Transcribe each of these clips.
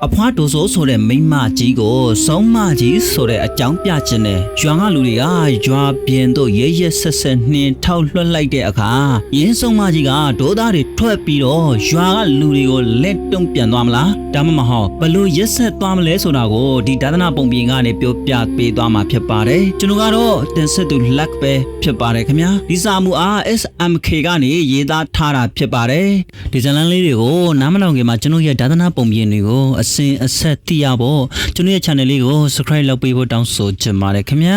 အဖွားတိုဆိုဆိုတဲ့မိမကြီးကိုစုံမကြီးဆိုတဲ့အကြောင်းပြခြင်းနဲ့ရွာကလူတွေကရွာပြင်တို့ရဲရဲဆက်ဆက်နှင်းထောက်လွှတ်လိုက်တဲ့အခါရင်းစုံမကြီးကဒေါသတွေထွက်ပြီးတော့ရွာကလူတွေကိုလက်တုံ့ပြန်သွားမလားဒါမှမဟုတ်ဘလို့ရက်ဆက်သွားမလဲဆိုတာကိုဒီဒါသနာပုံပြင်ကနေပြောပြပေးသွားမှာဖြစ်ပါတယ်ကျွန်တော်ကတော့တင်ဆက်သူလက်ပဲဖြစ်ပါတယ်ခင်ဗျာဒီစာမှုအား SMK ကနေရေးသားထားတာဖြစ်ပါတယ်ဒီဇလန်လေးတွေကိုနားမလောင်ခင်မှာကျွန်တော်ရဲ့ဒါသနာပုံပြင်တွေကိုအစဉ်အဆက်သိရဖို့ကျွန်တော်ရဲ့ channel လေးကို subscribe လုပ်ပေးဖို့တောင်းဆိုချင်ပါတယ်ခင်ဗျာ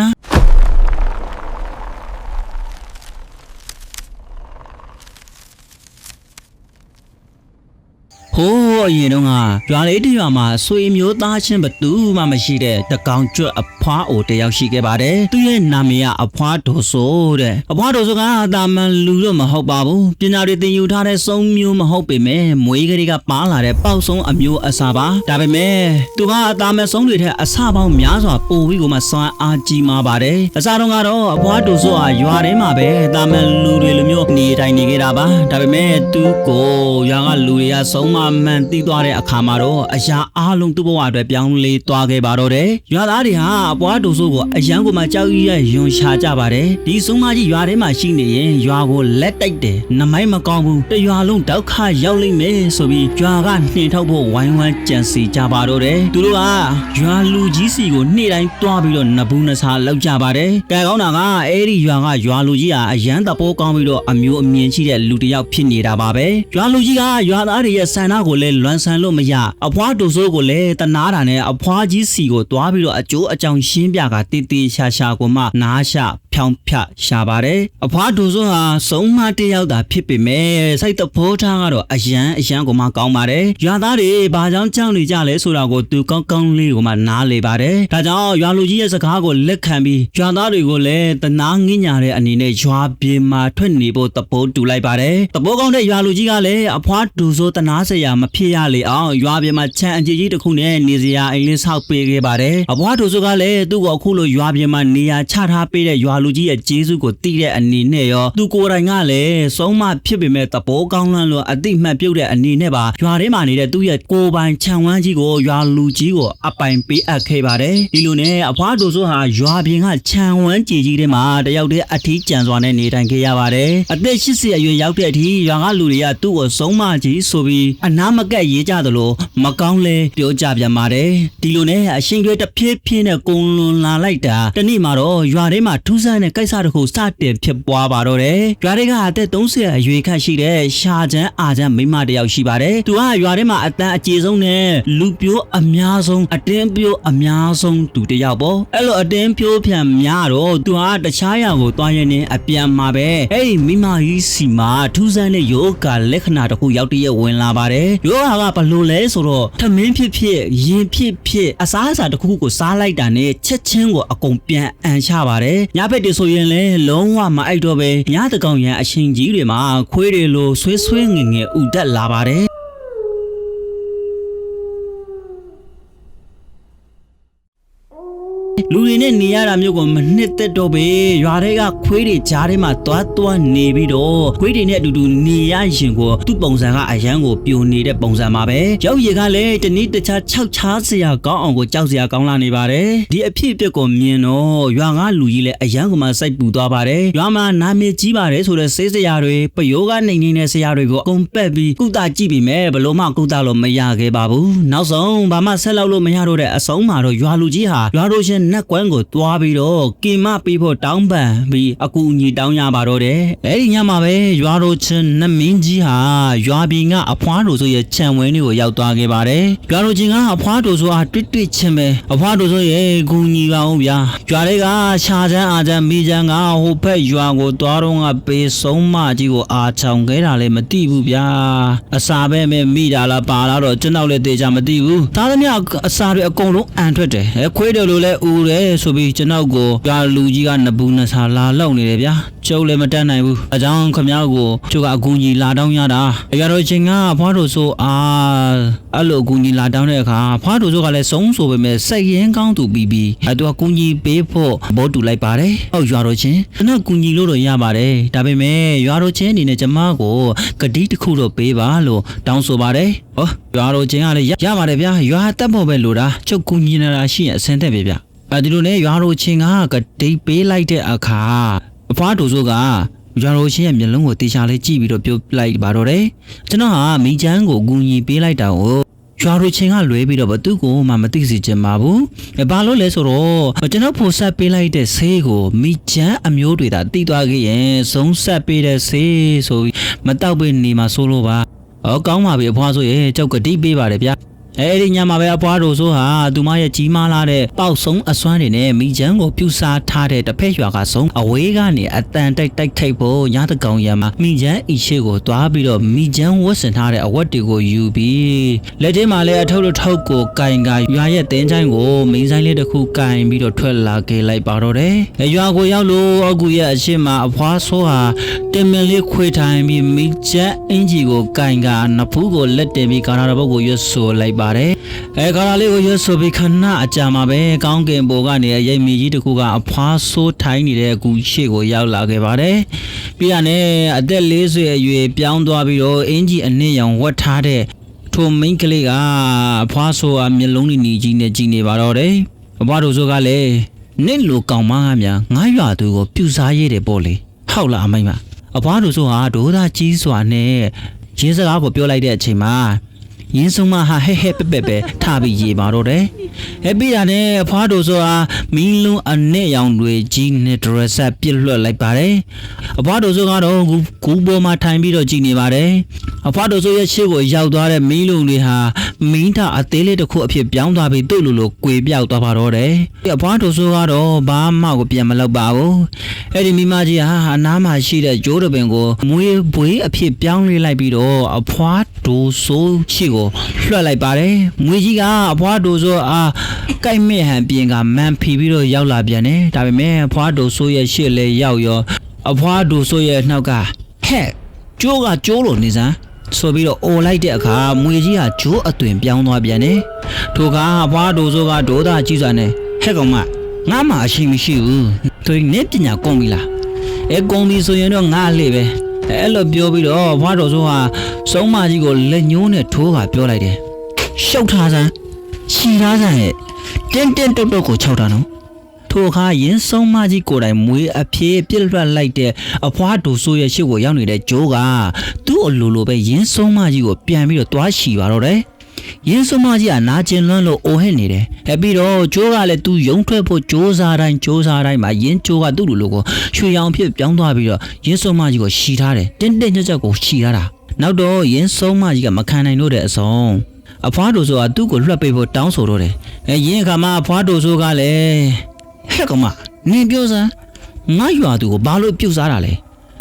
ဟိုးအရင်တော့ရွာလေးတရွာမှာဆွေမျိုးသားချင်းဘသူမှမရှိတဲ့တကောင်ကျွတ်အဖွားအိုတယောက်ရှိခဲ့ပါတယ်သူရဲ့နာမည်ကအဖွားတော်ဆိုတဲ့အဖွားတော်ဆိုကအတာမန်လူတော့မဟုတ်ပါဘူးပညာတွေသင်ယူထားတဲ့စုံမျိုးမဟုတ်ပေမဲ့မွေးကလေးကပါလာတဲ့ပေါက်ဆုံးအမျိုးအစားပါဒါပေမဲ့သူကအတာမန်ဆုံးတွေထက်အစပေါင်းများစွာပိုပြီးကိုမှစွမ်းအားကြီးမာပါတယ်အစားတော့ကတော့အဖွားတော်ဆိုကရွာထဲမှာပဲအတာမန်လူတွေလိုမျိုးနေထိုင်နေခဲ့တာပါဒါပေမဲ့သူကိုရွာကလူတွေကဆုံးမမှန်သိသွားတဲ့အခါမှာတော့အရာအားလုံးသူ့ဘဝအတွက်ပြောင်းလဲသွားခဲ့ပါတော့တယ်ရွာသားတွေဟာအပွားတူဆိုးကိုအရန်ကိုမှကြောက်ရွံ့ယွန်ရှာကြပါတယ်ဒီဆုံးမကြီးရွာထဲမှာရှိနေရင်ရွာကိုလက်တိုက်တယ်နမိုင်းမကောင်းဘူးတရွာလုံးဒုက္ခရောက်လိမ့်မယ်ဆိုပြီးရွာကနှင်ထုတ်ဖို့ဝိုင်းဝန်းကြံစီကြပါတော့တယ်သူတို့ကရွာလူကြီးစီကိုနေ့တိုင်းတွားပြီးတော့နဘူးနဆာလောက်ကြပါတယ်ကဲကောင်းတာကအဲ့ဒီရွာကရွာလူကြီးဟာအရန်တပိုးကောင်းပြီးတော့အမျိုးအမြင်ရှိတဲ့လူတစ်ယောက်ဖြစ်နေတာပါပဲရွာလူကြီးကရွာသားတွေရဲ့ဆန္ဒကိုလည်းလွန်ဆန်လို့မရအဖွားတူဆိုးကိုလည်းတနာတာနဲ့အဖွားကြီးစီကိုတွားပြီးတော့အကျိုးအကြောင်းရှင်းပြကတေးသေးရှာရှာကိုမှနားရှာဖြောင်းဖြတ်ရှာပါတယ်အဖွားတူဆိုးဟာစုံမတယောက်သာဖြစ်ပေမဲ့စိတ်တဖိုးထားကတော့အရန်ကိုမှကောင်းပါတယ်ရွာသားတွေဘာကြောင့်ကြောက်နေကြလဲဆိုတာကိုသူကောင်းကောင်းလေးကိုမှနားလေပါတယ်ဒါကြောင့်ရွာလူကြီးရဲ့စကားကိုလက်ခံပြီးရွာသားတွေကိုလည်းတနာငင်းညာတဲ့အနေနဲ့ရွာပြေမှာထွက်နေဖို့တပိုးတူလိုက်ပါတယ်တပိုးကောင်းတဲ့ရွာလူကြီးကလည်းအဖွားတူဆိုးတနာစရာမဖြစ်ရလေအောင်ရွာပြေမှာချမ်းအကြီးကြီးတစ်ခုနဲ့နေစရာအိမ်လေးဆောက်ပေးခဲ့ပါတယ်အဖွားတူဆိုးကလည်းသူ့ကိုအခုလိုရွာပြေမှာနေရာချထားပေးတဲ့ရွာလူကြီးရဲ့ကျေးဇူးကိုသိတဲ့အနေနဲ့ရောသူကိုယ်တိုင်ကလည်းစုံမဖြစ်ပေမဲ့တပိုးကောင်းလန်းလို့အသိမှတ်ပြုတ်တဲ့အနေနဲ့ပါရွာထဲမှာနေတဲ့သူ့ရဲ့ကိုယ်ပိုင်ခြံဝန်းကြီးကိုရွာလူကြီးကိုအပိုင်ပေးအပ်ခဲ့ပါတယ်ဒီလိုနဲ့အဖွားတူဆိုးဟာရွာပြင်ကခြံဝန်းကြီးကြီးထဲမှာတယောက်တည်းအထီးကျန်စွာနဲ့နေထိုင်ခဲ့ရပါတယ်အသက်80အရွယ်ရောက်တဲ့အထိရွာကလူတွေကသူ့ကိုစုံမကြီးဆိုပြီးအနာမကက်ရေးကြသလိုမကောင်းလဲပြောကြပြန်ပါတယ်ဒီလိုနဲ့အရှင်တွေတဖြည်းဖြည်းနဲ့ကုံလွန်လာလိုက်တာတနေ့မှာတော့ရွာထဲမှာထူးဆန်းတဲ့ကိစ္စတစ်ခုစတင်ဖြစ်ပွားပါတော့တယ်ရွာတွေကအသက်30အရွယ်ခန့်ရှိတဲ့ရှာချမ်းအာချမ်းမိမတယောက်ရှိပါတယ်သူကရွာထဲမှာအတန်းအကျေဆုံးနဲ့လူပြိုးအများဆုံးအတင်းပြိုးအများဆုံးသူတယောက်ပေါ့အဲ့လိုအတင်းပြိုးဖြန့်များတော့သူကတခြားရာကိုတွားရင်းနဲ့အပြန်မှာပဲအဲ့ဒီမိမကြီးစီမှာထူးဆန်းတဲ့ယောဂလက္ခဏာတစ်ခုရောက်တည်းဝင်လာပါတယ်ယောဂကဘလို့လဲဆိုတော့ထမင်းဖြစ်ရင်ဖြစ်အစားအစာတစ်ခုကိုစားလိုက်တာနဲ့ချက်ချင်းကိုအကုန်ပြန်အန်ချပါတယ်ညဘက်တည်းဆိုရင်လည်းလုံးဝမအိုက်တော့ပဲညတကောင်ရန်အရှင်ကြီးတွေမှာခွေးတွေလိုဆွဲငယ်ဥတက်လာပါတယ်လူတွေနဲ့နေရတာမျိုးကိုမနှစ်သက်တော့ပဲရွာတွေကခွေးတွေကြားထဲမှာတွားနေပြီးတော့ခွေးတွေနဲ့အတူတူနေရရင်ကိုသူ့ပုံစံကအရန်ကိုပြိုနေတဲ့ပုံစံပါပဲရောက်ရည်ကလည်းတနေ့တခြားခြောက်ချားစရာကောင်းအောင်ကိုကြောက်စရာကောင်းလာနေပါတယ်ဒီအဖြစ်အပျက်ကိုမြင်တော့ရွာကလူကြီးလည်းအရန်ကိုမှစိတ်ပူသွားပါတယ်ရွာမှာနာမည်ကြီးပါတယ်ဆိုတဲ့ဆေးစရာတွေပယောဂနိုင်နေတဲ့ဆရာတွေကိုအကုန်ပက်ပြီးကုသကြည့်ပြီးမယ်ဘလို့မှကုသလို့မရခဲ့ပါဘူးနောက်ဆုံးဘာမှဆက်လောက်လို့မရတော့တဲ့အဆုံးမှာတော့ရွာလူကြီးဟာရွာတို့ရှင်နက်ကွမ်းကိုတွားပြီးတော့ကင်မပေးဖို့တောင်းပန်ပြီးအကူအညီတောင်းရပါတော့တယ်အဲ့ဒီညမှာပဲရွာတို့ချင်းနမင်းကြီးဟာရွာပြင်ကအဖွားတို့ဆိုရဲ့ခြံဝင်းတွေကိုရောက်သွားခဲ့ပါတယ်ရွာတို့ချင်းကအဖွားတို့ဆိုအားတွေ့ချင်းပဲအဖွားတို့ဆိုရဲ့ကူညီပါအောင်ဗျာရွာတွေကရှာချမ်းအာချမ်းမိချမ်းကဟိုဖက်ရွာကိုတွားတော့ကပေးဆုံးမကြီးကိုအာချောင်ခဲ့တာလည်းမသိဘူးဗျာအစာပဲမိတာလားပါလားတော့ကျွန်တော်လည်းသေချာမသိဘူးသားသမီးအစာတွေအကုန်လုံးအန်ထွက်တယ်ခွေးတယ်လို့လည်းဦးတယ်ဆိုပြီးကျွန်တော်ကိုရွာလူကြီးကနဘူးနဆာလာလောက်နေတယ်ဗျာကျုပ်လည်းမတတ်နိုင်ဘူးအကြောင်းခမည်းကိုကျုပ်ကအကူကြီးလာတောင်းရတာအရာတော်ချင်းကဖွားတို့ဆိုအဲ့လိုအကူကြီးလာတောင်းတဲ့အခါဖွားတို့ဆိုကလည်းစုံဆိုပေမဲ့စိတ်ရင်းကောင်းသူပြီးသူကကူညီပေးဖို့ဘောတူလိုက်ပါတယ်ဟုတ်ရွာတော်ချင်းကျွန်တော်ကူညီလို့တော့ရပါတယ်ဒါပေမဲ့ရွာတော်ချင်းအနေနဲ့ကျမကိုဂတိတစ်ခုတော့ပေးပါလို့တောင်းဆိုပါတယ် ဟောရွာတော်ချင်းကလည်းရပါတယ်ဗျာရွာတက်ဖို့ပဲလို့တာချုပ်ကူညီနေတာရှိရင်အစင်တက်ပဲဗျဒီလိုနဲ့ရွာတော်ချင်းကတိတ်ပေးလိုက်တဲ့အခါအဖွားတို့ဆိုကရွာတော်ချင်းရဲ့မျက်လုံးကိုတေချာလေးကြည့်ပြီးတော့ပြုတ်လိုက်ပါတော့တယ်ကျွန်တော်ဟာမိချမ်းကိုကူညီပေးလိုက်တာကိုရွာတို့ချင်းကလွဲပြီးတော့ဘသူ့ကိုမှမသိစေချင်ပါဘူးဘာလို့လဲဆိုတော့ကျွန်တော်ဖို့ဆက်ပေးလိုက်တဲ့ဆေးကိုမိချမ်းအမျိုးတွေသာတိသွားခဲ့ရင်ဆုံးဆက်ပေးတဲ့ဆေးဆိုပြီးမတောက်ပေးနေမှာဆိုလို့ပါကောင်းပါပြီအဖွားဆိုရဲ့ကြောက်ကတိပေးပါတယ်ဗျာအဲ့ဒီညမှာပဲအဖွားတို့ဆိုဟာသူမရဲ့ကြီးမားလာတဲ့ပေါက်ဆုံးအစွမ်းတွေနဲ့မိချမ်းကိုပြူစားထားတဲ့တစ်ဖက်ရွာကဆုံးအဝေးကနေအတန်တိုက်ခိုက်ဖို့ညတကောင်ရမှာမိချမ်းအီရှိကိုတွားပြီးတော့မိချမ်းဝတ်ဆင်ထားတဲ့အဝတ်တွေကိုယူပြီးလက်ထဲမှာလည်းအထုပ်ကိုကင်ကရွာရဲ့တင်းချိုင်းကိုမိန်းဆိုင်လေးတစ်ခုကင်ပြီးတော့ထွက်လာခဲ့လိုက်ပါတော့တယ်ရွာကိုရောက်လို့အကူရဲ့အရှိမအဖွားဆိုဟာတင်မင်လေးခွေထိုင်ပြီးမိချမ်းအင်ကြီးကိုကင်ကနဖူးကိုလက်တင်ပြီးကာရာဘုတ်ကိုရွတ်ဆိုလိုက်ပါတယ်ကာရာလေးကိုရွတ်ဆိုပြီးခဏအကြာမှာပဲကောင်းကင်ဘိုကနေရိပ်မီကြီးတစ်ခုကအဖွားဆိုးထိုင်းနေတဲ့အကူရှေ့ကိုရောက်လာခဲ့ပါတယ်ပြီးရနဲ့အသက်40အရွယ်ပြောင်းသွားပြီးတော့အင်ကြီးအနည်းရောင်ဝတ်ထားတဲ့ထိုမိန်းကလေးကအဖွားဆိုးအမျက်လုံးကြီးနဲ့ကြည်နေပါတော့တယ်အဖွားတို့ဆိုကလည်းနင့်လိုကောင်မများငါးရွာသူကိုပြူစားရတဲ့ပေါ့လေဟုတ်လားအမိမအဖွားတို့ဆိုဟာဒေါသကြီးစွာနဲ့ရင်းစကားကိုပြောလိုက်တဲ့အချိန်မှာရင်းဆုံးမဟာဟဲ့ပဲထားပြီးရေပါတော့တယ်ပြီးတာနဲ့အဖွားတို့ဆိုတာမင်းလုံးအနဲ့ရောင်တွေကြီးနဲ့ဒရက်ဆက်ပြစ်လွှတ်လိုက်ပါတယ်အဖွားတို့ဆိုကတော့ကူပေါ်မှာထိုင်ပြီးတော့ကြည်နေပါတယ်အဖွားတို့ဆိုရဲ့ရှေ့ကိုရောက်သွားတဲ့မင်းလုံးတွေဟာမင်းသားအသေးလေးတစ်ခုအဖြစ်ပြောင်းသွားပြီးသူ့လိုကွေပြောက်သွားပါတော့တယ်အဖွားတို့ဆိုကတော့ဘာမှကိုပြန်မလုပ်ပါဘူးအဲ့ဒီမိမကြီးဟာအနားမှာရှိတဲ့ဂျိုးတပင်ကိုမွေးဘွေးအဖြစ်ပြောင်းလဲလိုက်ပြီးတော့အဖွားတို့ဆိုရှေ့ကိုလွှတ်လိုက်ပါတယ်မွေကြီးကအဖွားတို့ဆိုကိုက်မဲ့ဟန်ပြင်ကမန်ဖီပြီးတော့ရောက်လာပြန်တယ်ဒါပေမဲ့အဖွားတို့ဆိုရဲ့ရှေ့လဲရောက်ရောအဖွားတို့ဆိုရဲ့နှောက်ကဟဲ့ကျိုးလို့နေစမ်းဆိုပြီးတော့အော်လိုက်တဲ့အခါမွေကြီးကဂျိုးအသွင်ပြောင်းသွားပြန်တယ်ထိုကအဖွားတို့ဆိုကဒေါသကြီးစွာနဲ့ဟဲ့ကောင်မငါမှအရှိမရှိဘူးသူနေပညာကုန်ပြီလားကုန်ပြီဆိုရင်တော့ငါအလေပဲအဲ့လိုပြောပြီးတော့အဖွားတို့ဆိုဟာစုံမကြီးကိုလက်ညှိုးနဲ့ထိုးကပြောလိုက်တယ်ရှုပ်ထားစမ်းရှီထားစမ်းရဲ့တင်းတုတ်ကိုခြောက်တာနော်ထိုအခါရင်းစုံမကြီးကိုယ်တိုင်မွေးအဖြေပြစ်လွှတ်လိုက်တဲ့အဖွားတို့ဆိုရဲ့ရှေ့ကိုရောက်နေတဲ့ဂျိုးကသူ့အလိုပဲရင်းစုံမကြီးကိုပြန်ပြီးတော့တွားရှီပါတော့တယ်ရင်းစုံမကြီးကနာကျင်လွန်းလို့အိုဟစ်နေတယ်ပြီးတော့ဂျိုးကလည်းသူယုံထွက်ဖို့စ조사တိုင်းမှာရင်းဂျိုးကသူ့လိုကိုရွှေရောင်ဖြစ်ပြောင်းသွားပြီးတော့ရင်းစုံမကြီးကိုရှီထားတယ်တင်းကြပ်ကိုရှီထားတာနောက်တော့ရင်းစုံမကြီးကမခံနိုင်တော့တဲ့အဆုံးအဖွားတို့ဆိုတာသူ့ကိုလွှတ်ပေးဖို့တောင်းဆိုတော့တယ်ရင်းအခါမှာအဖွားတို့ဆိုကလည်းဟဲ့ကောင်မနင်ပြောစမ်းငါရွာသူကိုဘာလို့ပြုတ်စားတာလဲ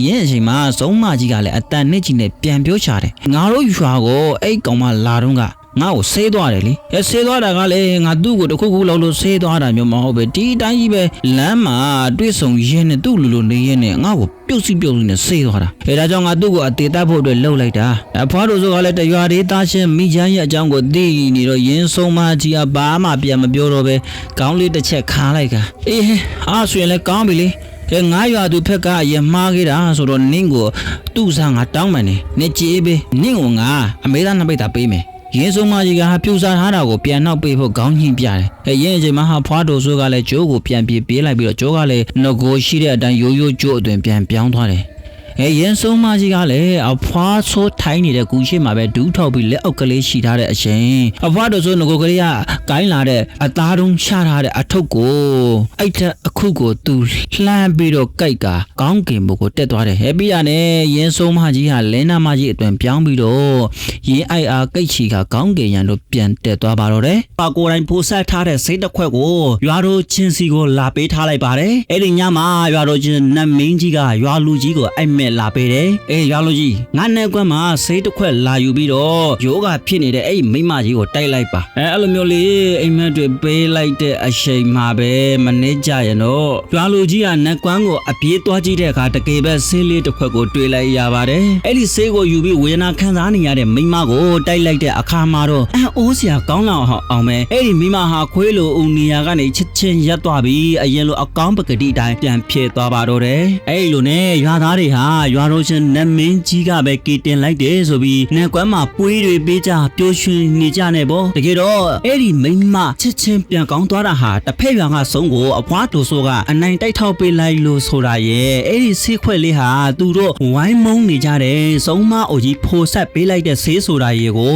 ရင်းအချိန်မှာစုံမကြီးကလည်းအတန်နဲ့ကြီးနဲ့ပြန်ပြောချတယ်ငါတို့ရွာကိုအဲ့ကောင်မလာတော့ကငါ့ကိုဆေးသွားတယ်လေဆေးသွားတာကလည်းငါသူ့ကိုတခုလောက်လို့ဆေးသွားတာမျိုးမဟုတ်ပဲဒီတိုင်းကြီးပဲလမ်းမှာတွေ့ဆုံရင်းနဲ့သူ့လိုနေရင်းနဲ့ငါ့ကိုပြုတ်စီနဲ့ဆေးသွားတာဒါကြောင့်ငါသူ့ကိုအသေးတတ်ဖို့အတွက်လှုပ်လိုက်တာအဖွားတို့ဆိုကလည်းတရွာသေးသားချင်းမိချမ်းရဲ့အကြောင်းကိုသိနေတော့ရင်းဆုံးမကြီးကဘာမှပြန်မပြောတော့ပဲခေါင်းလေးတစ်ချက်ခါလိုက်ကဆိုရင်လည်းကောင်းပြီလေငါရွာသူဖက်ကအရင်မှားခဲ့တာဆိုတော့နင့်ကိုသူ့စားငါတောင်းမှန်နေကြေးပေးနင့်ကိုငါအမေသားနှစ်ပိတ်တာပေးမယ်ရင်းစုံမကြီးကပြူစားထားတာကိုပြန်နောက်ပေးဖို့ခေါင်းညှိပြတယ်ရင်းအချိန်မှာဖွားတော်ဆိုကလည်းဂျိုးကိုပြန်ပြေးလိုက်ပြီးတော့ဂျိုးကလည်းငကိုရှိတဲ့အတိုင်းရိုးဂျိုးအသွင်ပြန်ပြောင်းသွားတယ်ရင်းစုံမကြီးကလည်းအဖွားဆိုးထိုင်းနေတဲ့ကူရှိမှာပဲဒူးထောက်ပြီးလက်အောက်ကလေးရှိထားတဲ့အချိန်အဖွားတော်ဆိုငကိုကလေးကကိုင်းလာတဲ့အသားတုံးချထားတဲ့အထုပ်ကိုအဲ့ထက်အခုကိုသူလှမ်းပြီးတော့ကြိုက်ကကောင်းကင်ဘုတ်ကိုတက်သွားတယ်ပြီးရနဲ့ရင်းစုံမကြီးကလင်းနာမကြီးအသွင်ပြောင်းပြီးတော့ရင်းအိုက်အားကိတ်ချီကကောင်းကင်ရန်တို့ပြန်တက်သွားပါတော့တယ်ပါကိုယ်တိုင်ပိုးဆက်ထားတဲ့စိတ်တစ်ခွက်ကိုရွာတို့ချင်းစီကိုလာပေးထားလိုက်ပါတယ်အဲ့ဒီညမှာရွာတို့ချင်းနတ်မင်းကြီးကရွာလူကြီးကိုအိုက်လာပေးတယ်ရွာလူကြီးငါနဲ့ကွမ်းမှာဆေးတစ်ခွက်လာယူပြီးတော့ယောဂဖြစ်နေတဲ့အဲ့မိမကြီးကိုတိုက်လိုက်ပါအဲ့လိုမျိုးလေးအိမ်မက်တွေပေးလိုက်တဲ့အချိန်မှာပဲမနေကြရင်တော့ရွာလူကြီးကနတ်ကွမ်းကိုအပြေးသွားကြည့်တဲ့အခါတကယ်ပဲဆေးလေးတစ်ခွက်ကိုတွေ့လိုက်ရပါတယ်အဲ့ဒီဆေးကိုယူပြီးဝေဒနာခံစားနေရတဲ့မိမကိုတိုက်လိုက်တဲ့အခါမှာတော့အိုးစရာကောင်းလောက်အောင်ပဲအဲ့ဒီမိမဟာခွေးလိုဦးနေရာကနေချစ်ချင်းရက်သွားပြီးအရင်လိုအကောင်းပကတိအတိုင်းပြန်ဖြစ်သွားပါတော့တယ်အဲ့လိုနဲ့ရွာသားတွေဟာ ရွာတော်ချင်းနမင်းကြီးကပဲကေတင်လိုက်တယ်ဆိုပြီးနေကွမ်းမှာပွေးတွေပေးကြပျော်ရွှင်နေကြနေပေါ့တကယ်တော့အဲ့ဒီမိန်းမချစ်ချင်းပြန်ကောင်းသွားတာဟာတစ်ဖက်ရွာကဆုံးကိုအဖွားတို့ဆိုကအနိုင်တိုက်ထောက်ပေးလိုက်လို့ဆိုတာရဲ့အဲ့ဒီဆေးခွက်လေးဟာသူတို့ဝိုင်းမုန်းနေကြတယ်ဆုံးမအိုကြီးဖိုးဆက်ပေးလိုက်တဲ့ဆေးဆိုတာရေကို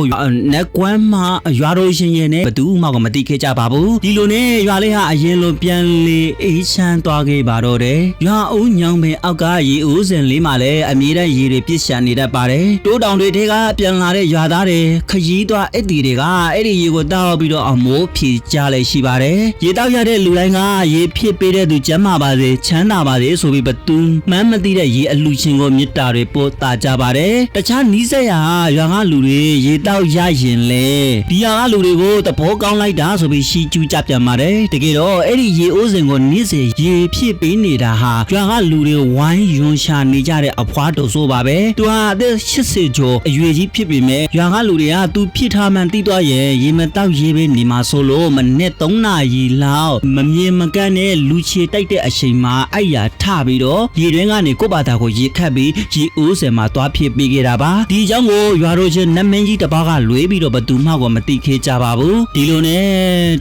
နေကွမ်းမှာရွာတော်ရှင်ရဲ့နဲ့ဘသူမှမသိခဲ့ကြပါဘူးဒီလိုနဲ့ရွာလေးဟာအရင်လိုပြန်လေအေးချမ်းသွားခဲ့ပါတော့တယ်ရွာဦးညောင်ပင်အောက်ကရေဦးစင်လေးမှာလည်းအမြဲတမ်းရေတွေပြစ်ရှာနေတတ်ပါတယ်တိုးတောင်တွေထဲကပြန်လာတဲ့ရွာသားတွေခရီးသွားအစ်တီတွေကအဲ့ဒီရေကိုတောက်ပြီးတော့အမိုးဖြီကြလဲရှိပါတယ်ရေတောက်ရတဲ့လူတိုင်းကရေဖြစ်ပေးတဲ့သူကျမ်းမာပါစေချမ်းသာပါစေဆိုပြီးဘသူမှန်းမသိတဲ့ရေအလူချင်းကိုမြစ်တာတွေပို့တာကြပါတယ်တခြားနီးစက်ရာရွာကလူတွေရေတောက်ရရင်လေဒီရွာကလူတွေကိုသဘောကောင်းလိုက်တာဆိုပြီးရှီကျူးကြပြန်ပါတယ်တကယ်တော့အဲ့ဒီရေအိုးစင်ကိုနေ့စဉ်ရေဖြစ်ပေးနေတာဟာရွာကလူတွေဝိုင်းယွန်ရှာနေကြတဲ့အဖွားတော်ဆိုပါပဲသူဟာအသက်80ကျော်အရွယ်ကြီးဖြစ်ပေမဲ့ရွာကလူတွေကသူဖြစ်ထားမှန်သိသွားရဲ့ရေမတောက်ရေပဲနေမှာဆိုလို့မနေ့3နာရီလောက်မမြင်မကန်းနဲ့လူချေတိုက်တဲ့အချိန်မှာအဲ့ရထပြီးတော့ရေတွင်းကနေကိုယ့်ဘာသာကိုရေခတ်ပြီးရေအိုးစင်မှာသွားဖြစ်ပေးခဲ့တာပါဒီအကြောင်းကိုရွာတို့ချင်းနမင်းကြီးတစ်ပါးကလွေးပြီးတော့ဘသူမှကိုမသိခဲ့ကြပါဘူးဒီလိုနဲ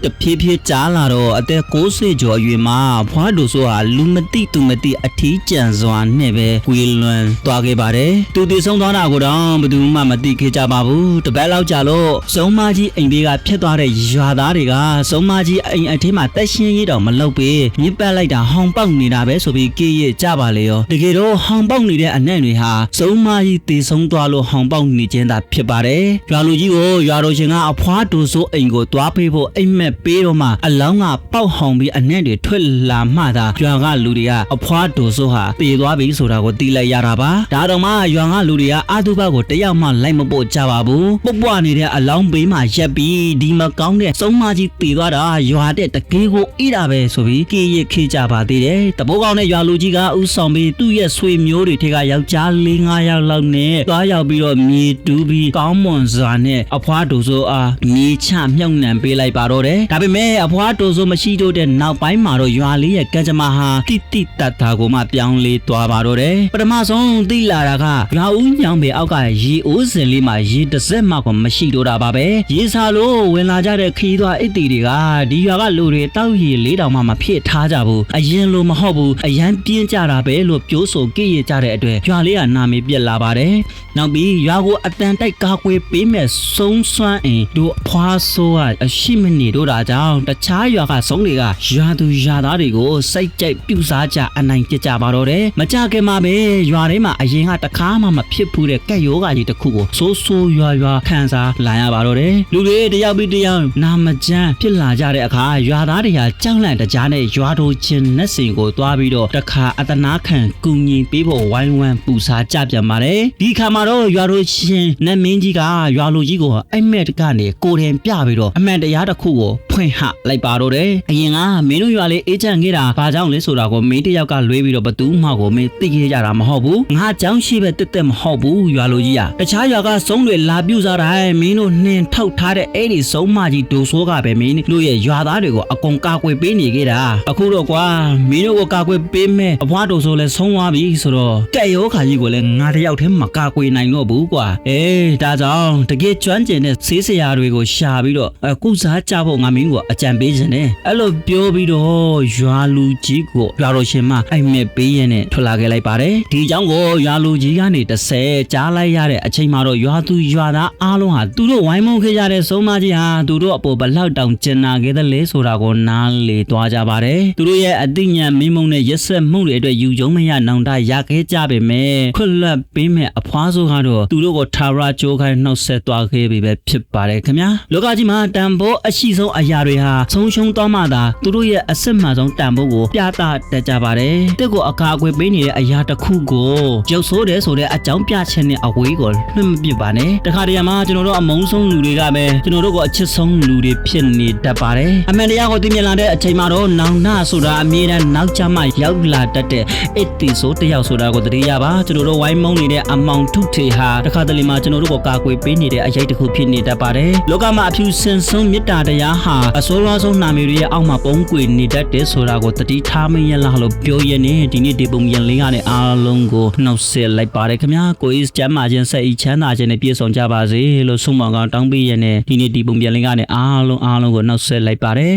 ့တဖြည်းဖြည်းကြားလာတော့အသက်60ကျော်အရွယ်မှာဖွားတို့ဆိုဟာလူမသိသူမသိအထီးကျန်စွာနဲ့ပဲကွေလွန်သွားခဲ့ပါတယ်သူတည်ဆုံးသွားတာကိုတော့ဘသူမှမသိခဲ့ကြပါဘူးတပတ်လောက်ကြာလို့စုံမကြီးအိမ်ဘေးကဖျက်သွားတဲ့ရွာသားတွေကစုံမကြီးအိမ်အထဲမှာတက်ရှင်းရေးတော့မလုပ်ပေမြစ်ပတ်လိုက်တာဟောင်ပေါက်နေတာပဲဆိုပြီးကြေးရကြပါလေရောတကယ်တော့ဟောင်ပေါက်နေတဲ့အနက်တွေဟာစုံမကြီးတည်ဆုံးသွားလို့ဟောင်ပေါက်နေခြင်းသာဖြစ်ပါတယ်ရွာလူကြီးကိုရွာတော်ရှင်ကအဖွားတို့ဆိုအိမ်ကိုတွားပေးဖို့အိမ်မက်ပေးတော့မှအလောင်းကပေါက်ဟောင်ပြီးအနက်တွေထွက်လာမှသာရွာကလူတွေကအဖွားတို့ဆိုဟာတည်သွားပြီဆိုတာကိုသိလိုက်ရတာပါဒါတော့မှရွာကလူတွေကအာတုဘကိုတယောက်မှလိုက်မပို့ကြပါဘူးပုတ်ပွားနေတဲ့အလောင်းဘေးမှာရက်ပြီးဒီမကောင်းတဲ့စုံမကြီးတည်သွားတာရွာတဲ့တကယ်ကိုအိတာပဲဆိုပြီးကြေးရခေးကြပါသေးတယ်တပိုးကောင်းတဲ့ရွာလူကြီးကဥဆောင်ပြီးသူ့ရဲ့ဆွေမျိုးတွေထဲကယောက်ျား4-5ယောက်လောက်နဲ့သွားရောက်ပြီးတော့မြေတူးပြီးကောင်းမွန်စွာနဲ့အဖွားတို့ဆိုအားမြေချမြုပ်နှံပေးလိုက်ပါတော့တယ်ဒါပေမဲ့အဖွားတို့ဆိုမရှိတော့တဲ့နောက်ပိုင်းမှာတော့ရွာလေးရဲ့ကံကြမ္မာဟာတိတိတတ်တာကိုမှပြောင်းလဲသွားပါတော့တယ်ပထမဆုံးသိလာတာကရွာဦးညောင်ပေအောက်ကရေအိုးစင်လေးမှာရေတစ်စက်မှကိုမရှိတော့တာပါပဲရေစာလို့ဝင်လာကြတဲ့ခီးသွားအစ်တီတွေကဒီရွာကလူတွေတောက်ရေလေးတောင်မှမဖြစ်ထားကြဘူးအရင်လိုမဟုတ်ဘူးအရန်ပြင်းကြတာပဲလို့ပြောဆိုကြည့်ရကြတဲ့အတွက်ရွာလေးကနာမည်ပြက်လာပါတယ်နောက်ပြီးရွာကိုအတန်တိုက်ကာကွယ်ပေးမဲ့ဆုံးစွမ်းအင်တို့အဖွားဆိုးကအရှိမနေတော့တာကြောင့်တခြားရွာကဆုံးတွေကရွာသူရွာသားတွေကိုစိတ်ကြိုက်ပြုစားကြအနိုင်ကျကြပါတော့တယ်မကြခင်မှာပဲရွာထဲမှာအရင်ကတခါမှမဖြစ်ဘူးတဲ့ကက်ယောဂါကြီးတစ်ခုကိုဆိုးရွာခံစားလာရပါတော့တယ်လူတွေတယောက်ပြီးတယောက်နာမကျန်းဖြစ်လာကြတဲ့အခါရွာသားတွေဟာကြောက်လန့်တကြားနဲ့ရွာတို့ချင်းနက်စင်ကိုသွားပြီးတော့တခါအတနာခံကူညီပေးဖို့ဝိုင်းဝန်းပူစားကြပြန်ပါတယ်ဒီခါမှာတော့ရွာတို့ချင်းနတ်မင်းကြီးကရွာလူကြီးကိုအိမ်မက်ကနေကိုယ်တင်ပြပြီးတော့အမှန်တရားတစ်ခုကိုဖွင့်ဟလိုက်ပါတော့တယ်အရင်ကမင်းတို့ရွာလေးအေးချမ်းခဲ့တာဘာကြောင့်လဲဆိုတာကိုမင်းတယောက်ကလွေးပြီးတော့ဘသူမှကိုမင်းသိခဲ့ကြတာမဟုတ်ဘူးငါเจ้าရှိပဲတက်မဟုတ်ဘူးရွာလူကြီးကတခြားရွာကဆုံးတွေလာပြုစားတိုင်းမင်းတို့နှင်ထောက်ထားတဲ့အဲ့ဒီဆုံးမကြီးဒိုဆိုးကပဲမင်းတို့ရဲ့ရွာသားတွေကိုအကုန်ကာကွယ်ပေးနေခဲ့တာအခုတော့ကွာမင်းတို့ကိုကာကွယ်ပေးမယ်အဖွားဒိုဆိုးလဲဆုံးသွားပြီဆိုတော့ကဲ့ရောခါကြီးကိုလည်းငါတယောက်တည်းမကာကွယ်နိုင်တော့ဘူးကွာဒါကြောင့်တကယ်ကျွမ်းကျင်တဲ့ဆေးဆရာတွေကိုရှာပြီးတော့ကုစားကြဖို့ငါမင်းကိုအကြံပေးခြင်းနဲ့အဲ့လိုပြောပြီးတော့ရွာလူကြီးကိုရွာတော်ရှင်မအိမ်မက်ပေးရင်းနဲ့ထွက်လာခဲ့လိုက်ပါတယ်ဒီအကြောင်းကိုရွာလူကြီးကနေ30ကြားလိုက်ရတဲ့အချိန်မှာတော့ရွာသူရွာသားအားလုံးဟာသူတို့ဝိုင်းမုန်းခဲ့ကြတဲ့ဆုံးမကြီးဟာသူတို့အပေါ်ဘလောက်တောင်ကျင်နာခဲ့တဲ့လဲဆိုတာကိုနားလေသွားကြပါတယ်သူတို့ရဲ့အသိဉာဏ်မိမုံနဲ့ရက်ဆက်မှုတွေအတွက်ယူကျုံမရနောင်တရခဲ့ကြပေမဲ့ခွတ်လက်ပေးမဲ့အဖွားဆိုကတော့သူတို့ကိုထာဝရကြိုးခိုင်းနှုတ်ဆက်သွားခဲ့ပြီပဲဖြစ်ပါတယ်ခင်ဗျာလောကကြီးမှာတန်ဖိုးအရှိဆုံးအရာတွေဟာဆုံးရှုံးသွားမှသာသူတို့ရဲ့အစစ်မှန်ဆုံးတန်ဖိုးကိုပြသတတ်ကြပါတယ်တက်ကိုအကာအကွယ်ပေးနေတဲ့အရာတစ်ခုကိုရုပ်ဆိုးတယ်ဆိုတဲ့အကြောင်းပြချက်နဲ့အဝေးကိုလွှင့်မပစ်ပါနဲ့တခါတရံမှာကျွန်တော်တို့အမုန်းဆုံးလူတွေကပဲကျွန်တော်တို့ကိုအချစ်ဆုံးလူတွေဖြစ်နေတတ်ပါတယ်အမှန်တရားကိုသိမြင်လာတဲ့အချိန်မှာတော့နောင်နာဆိုတာအမြဲတမ်းနောက်ကျမှရောက်လာတတ်တဲ့အစ်တီဆိုတယောက်ဆိုတာကိုသတိရပါကျွန်တော်တို့ဝိုင်းမုန်းနေတဲ့အမောင်ထုထေဟာတခါတလေမှာကျွန်တော်တို့ကိုကာကွယ်ပေးနေတဲ့အရေးတစ်ခုဖြစ်နေတတ်ပါတယ်လောကမှာအဖြူစင်ဆုံးမေတ္တာတရားဟာ အစိုးရဆုံးနာမည်တွေရဲ့အောက်မှာပုံကွေနေတတ်တယ်ဆိုတာကိုတတိထားမရလားလို့ပြောရနေဒီနေ့ဒီပုံပြန်လေးကနေအားလုံးကိုနှုတ်ဆက်လိုက်ပါတယ်ခင်ဗျာကိုယ်ကျမ်းမာခြင်းစိတ်ချမ်းသာခြင်းနဲ့ပြည့်စုံကြပါစေလို့ဆုမွန်ကောင်းတောင်းပေးရနေဒီနေ့ဒီပုံပြန်လေးကနေအားလုံးကိုနှုတ်ဆက်လိုက်ပါတယ်